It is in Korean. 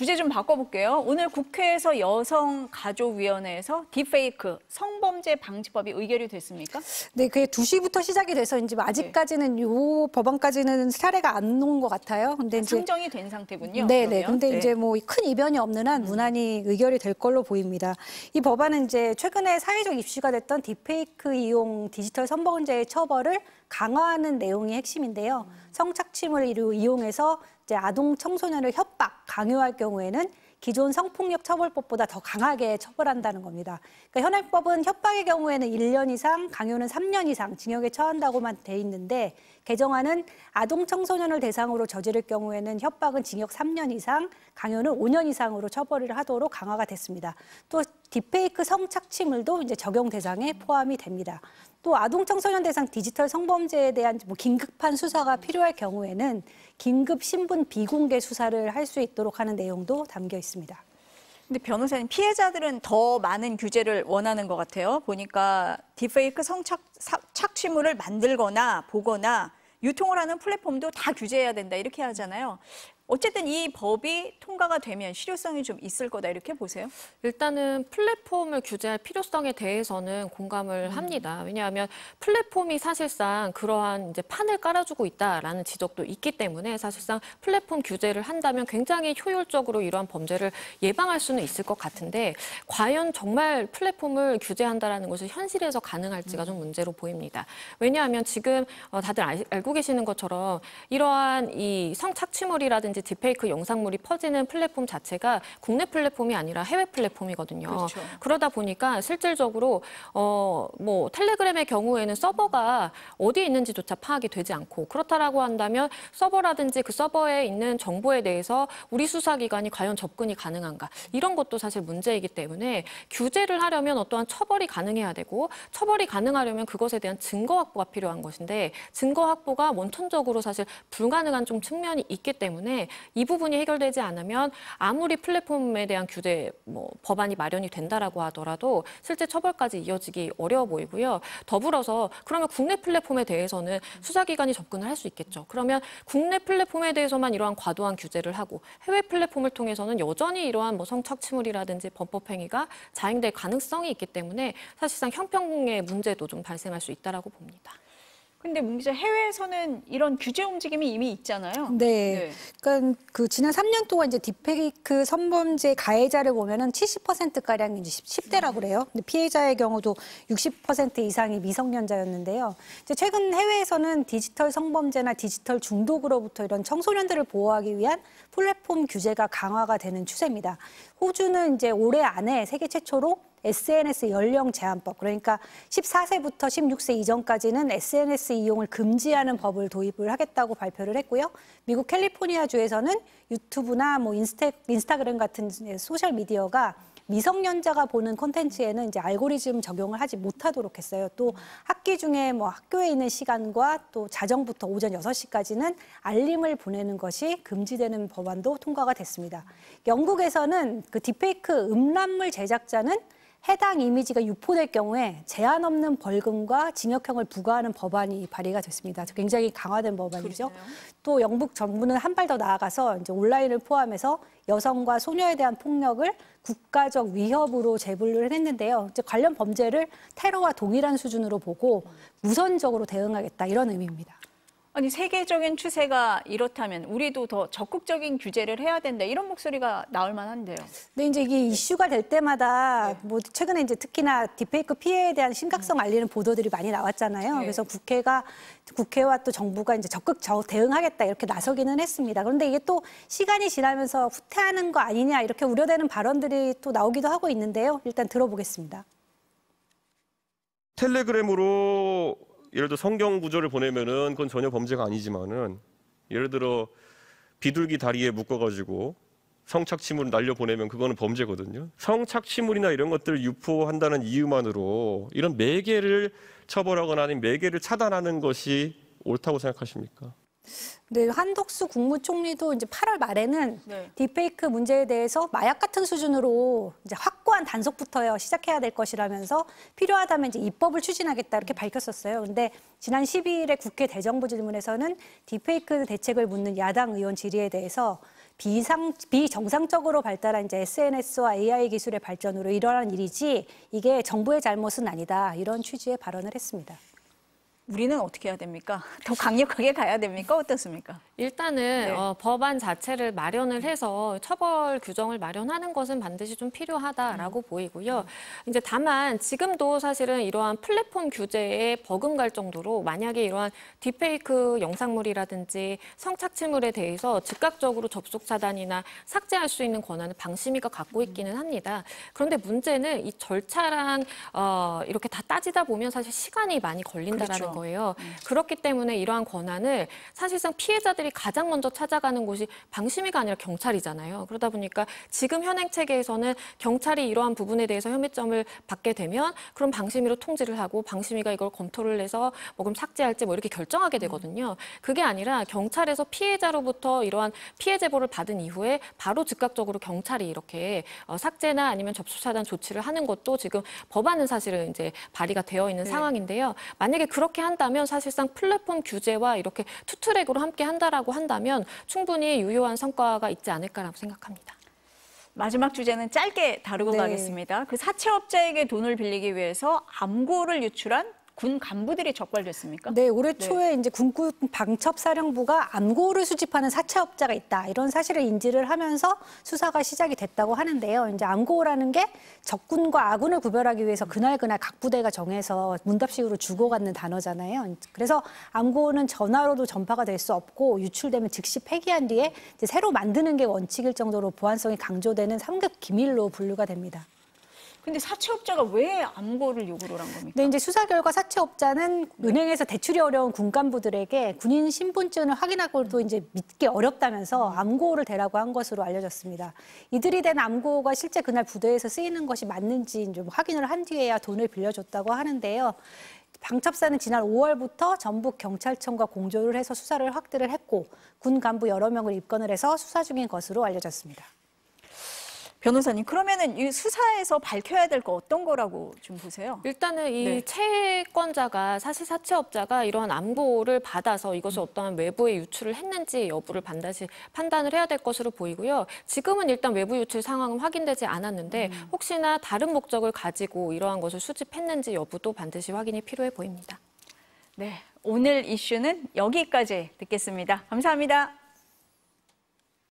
주제 좀 바꿔볼게요. 오늘 국회에서 여성가족위원회에서 딥페이크 성범죄 방지법이 의결이 됐습니까? 네, 그게 2시부터 시작이 돼서 이제 아직까지는 이 법안까지는 사례가 안 온 것 같아요. 근데 이제 상정이 된 상태군요. 네. 근데 이제 뭐 큰 이변이 없는 한 무난히 의결이 될 걸로 보입니다. 이 법안은 이제 최근에 사회적 이슈가 됐던 딥페이크 이용 디지털 성범죄의 처벌을 강화하는 내용이 핵심인데요. 성착취물을 이용해서 이제 아동 청소년을 협박, 강요할 경우에는 기존 성폭력 처벌법보다 더 강하게 처벌한다는 겁니다. 그러니까 현행법은 협박의 경우에는 1년 이상, 강요는 3년 이상 징역에 처한다고만 돼 있는데 개정안은 아동 청소년을 대상으로 저지를 경우에는 협박은 징역 3년 이상, 강요는 5년 이상으로 처벌을 하도록 강화가 됐습니다. 또 딥페이크 성착취물도 이제 적용 대상에 포함이 됩니다. 또 아동 청소년 대상 디지털 성범죄에 대한 긴급한 수사가 필요할 경우에는 긴급 신분 비공개 수사를 할 수 있도록 하는 내용도 담겨 있습니다. 근데 변호사님, 피해자들은 더 많은 규제를 원하는 것 같아요. 보니까 딥페이크 성착취물을 만들거나 보거나 유통을 하는 플랫폼도 다 규제해야 된다 이렇게 하잖아요. 어쨌든 이 법이 통과가 되면 실효성이 좀 있을 거다 이렇게 보세요? 일단은 플랫폼을 규제할 필요성에 대해서는 공감을 합니다. 왜냐하면 플랫폼이 사실상 그러한 이제 판을 깔아주고 있다라는 지적도 있기 때문에 사실상 플랫폼 규제를 한다면 굉장히 효율적으로 이러한 범죄를 예방할 수는 있을 것 같은데 과연 정말 플랫폼을 규제한다라는 것이 현실에서 가능할지가 좀 문제로 보입니다. 왜냐하면 지금 다들 알고 계시는 것처럼 이러한 이 성착취물이라든지 딥페이크 영상물이 퍼지는 플랫폼 자체가 국내 플랫폼이 아니라 해외 플랫폼이거든요. 그렇죠. 그러다 보니까 실질적으로 뭐 텔레그램의 경우에는 서버가 어디에 있는지조차 파악이 되지 않고 그렇다라고 한다면 서버라든지 그 서버에 있는 정보에 대해서 우리 수사기관이 과연 접근이 가능한가 이런 것도 사실 문제이기 때문에 규제를 하려면 어떠한 처벌이 가능해야 되고 처벌이 가능하려면 그것에 대한 증거 확보가 필요한 것인데 증거 확보가 원천적으로 사실 불가능한 좀 측면이 있기 때문에 이 부분이 해결되지 않으면 아무리 플랫폼에 대한 규제 법안이 마련이 된다라고 하더라도 실제 처벌까지 이어지기 어려워 보이고요. 더불어서 그러면 국내 플랫폼에 대해서는 수사기관이 접근을 할 수 있겠죠. 그러면 국내 플랫폼에 대해서만 이러한 과도한 규제를 하고 해외 플랫폼을 통해서는 여전히 이러한 성착취물이라든지 범법행위가 자행될 가능성이 있기 때문에 사실상 형평의 문제도 좀 발생할 수 있다라고 봅니다. 근데 문 기자, 해외에서는 이런 규제 움직임이 이미 있잖아요. 네. 그러니까 그 지난 3년 동안 이제 딥페이크 성범죄 가해자를 보면은 70%가량 이제 10대라고 그래요. 근데 피해자의 경우도 60% 이상이 미성년자였는데요. 이제 최근 해외에서는 디지털 성범죄나 디지털 중독으로부터 이런 청소년들을 보호하기 위한 플랫폼 규제가 강화가 되는 추세입니다. 호주는 이제 올해 안에 세계 최초로 SNS 연령 제한법, 그러니까 14세부터 16세 이전까지는 SNS 이용을 금지하는 법을 도입을 하겠다고 발표를 했고요. 미국 캘리포니아주에서는 유튜브나 인스타그램 같은 소셜 미디어가 미성년자가 보는 콘텐츠에는 이제 알고리즘 적용을 하지 못하도록 했어요. 또 학기 중에 학교에 있는 시간과 또 자정부터 오전 6시까지는 알림을 보내는 것이 금지되는 법안도 통과가 됐습니다. 영국에서는 그 딥페이크 음란물 제작자는 해당 이미지가 유포될 경우에 제한 없는 벌금과 징역형을 부과하는 법안이 발의가 됐습니다. 굉장히 강화된 법안이죠. 그렇네요. 또 영국 정부는 한 발 더 나아가서 이제 온라인을 포함해서 여성과 소녀에 대한 폭력을 국가적 위협으로 제분을 했는데요. 이제 관련 범죄를 테러와 동일한 수준으로 보고 무선적으로 대응하겠다 이런 의미입니다. 아니, 세계적인 추세가 이렇다면 우리도 더 적극적인 규제를 해야 된다 이런 목소리가 나올 만한데요. 근데 이제 이게 이슈가 될 때마다 최근에 이제 특히나 딥페이크 피해에 대한 심각성 알리는 보도들이 많이 나왔잖아요. 그래서 국회와 또 정부가 이제 적극 대응하겠다 이렇게 나서기는 했습니다. 그런데 이게 또 시간이 지나면서 후퇴하는 거 아니냐 이렇게 우려되는 발언들이 또 나오기도 하고 있는데요. 일단 들어보겠습니다. 텔레그램으로 예를 들어 성경 구절을 보내면은 그건 전혀 범죄가 아니지만은 예를 들어 비둘기 다리에 묶어가지고 성착취물을 날려 보내면 그거는 범죄거든요. 성착취물이나 이런 것들을 유포한다는 이유만으로 이런 매개를 처벌하거나 아니면 매개를 차단하는 것이 옳다고 생각하십니까? 네, 한덕수 국무총리도 이제 8월 말에는 딥페이크 문제에 대해서 마약 같은 수준으로 이제 확고한 단속부터 시작해야 될 것이라면서 필요하다면 이제 입법을 추진하겠다 이렇게 밝혔었어요. 근데 지난 12일에 국회 대정부 질문에서는 딥페이크 대책을 묻는 야당 의원 질의에 대해서 비정상적으로 발달한 이제 SNS와 AI 기술의 발전으로 일어난 일이지 이게 정부의 잘못은 아니다. 이런 취지의 발언을 했습니다. 우리는 어떻게 해야 됩니까? 더 강력하게 가야 됩니까? 어떻습니까? 일단은 네. 법안 자체를 마련을 해서 처벌 규정을 마련하는 것은 반드시 좀 필요하다라고 보이고요. 이제 다만 지금도 사실은 이러한 플랫폼 규제에 버금갈 정도로 만약에 이러한 딥페이크 영상물이라든지 성착취물에 대해서 즉각적으로 접속 차단이나 삭제할 수 있는 권한을 방심위가 갖고 있기는 합니다. 그런데 문제는 이 절차랑 이렇게 다 따지다 보면 사실 시간이 많이 걸린다라는 그렇죠. 거예요. 그렇기 때문에 이러한 권한을 사실상 피해자들이 가장 먼저 찾아가는 곳이 방심위가 아니라 경찰이잖아요. 그러다 보니까 지금 현행 체계에서는 경찰이 이러한 부분에 대해서 혐의점을 받게 되면 그럼 방심위로 통지를 하고 방심위가 이걸 검토를 해서 뭐 그럼 삭제할지 뭐 이렇게 결정하게 되거든요. 그게 아니라 경찰에서 피해자로부터 이러한 피해 제보를 받은 이후에 바로 즉각적으로 경찰이 이렇게 삭제나 아니면 접수 차단 조치를 하는 것도 지금 법안은 사실은 이제 발의가 되어 있는 상황인데요. 만약에 그렇게 한다면 사실상 플랫폼 규제와 이렇게 투트랙으로 함께 한다라고 한다면 충분히 유효한 성과가 있지 않을까라고 생각합니다. 마지막 주제는 짧게 다루고 네. 가겠습니다. 그 사채업자에게 돈을 빌리기 위해서 암고를 유출한 군 간부들이 적발됐습니까? 네, 올해 초에 이제 군군 방첩사령부가 암고를 수집하는 사채업자가 있다. 이런 사실을 인지를 하면서 수사가 시작이 됐다고 하는데요. 이제 암고라는 게 적군과 아군을 구별하기 위해서 그날그날 각 부대가 정해서 문답식으로 주고받는 단어잖아요. 그래서 암고는 전화로도 전파가 될 수 없고 유출되면 즉시 폐기한 뒤에 이제 새로 만드는 게 원칙일 정도로 보안성이 강조되는 3급 기밀로 분류가 됩니다. 근데 사채업자가 왜 암고를 요구를 한 겁니까? 네, 이제 수사 결과 사채업자는 은행에서 대출이 어려운 군 간부들에게 군인 신분증을 확인하고도 이제 믿기 어렵다면서 암고를 대라고 한 것으로 알려졌습니다. 이들이 된 암고가 실제 그날 부대에서 쓰이는 것이 맞는지 좀 확인을 한 뒤에야 돈을 빌려줬다고 하는데요. 방첩사는 지난 5월부터 전북 경찰청과 공조를 해서 수사를 확대를 했고 군 간부 여러 명을 입건을 해서 수사 중인 것으로 알려졌습니다. 변호사님, 그러면은 이 수사에서 밝혀야 될 거 어떤 거라고 좀 보세요? 일단은 이 네. 채권자가 사실 사채업자가 이러한 암고를 받아서 이것을 어떠한 외부에 유출을 했는지 여부를 반드시 판단을 해야 될 것으로 보이고요. 지금은 일단 외부 유출 상황은 확인되지 않았는데 혹시나 다른 목적을 가지고 이러한 것을 수집했는지 여부도 반드시 확인이 필요해 보입니다. 네, 오늘 이슈는 여기까지 듣겠습니다. 감사합니다.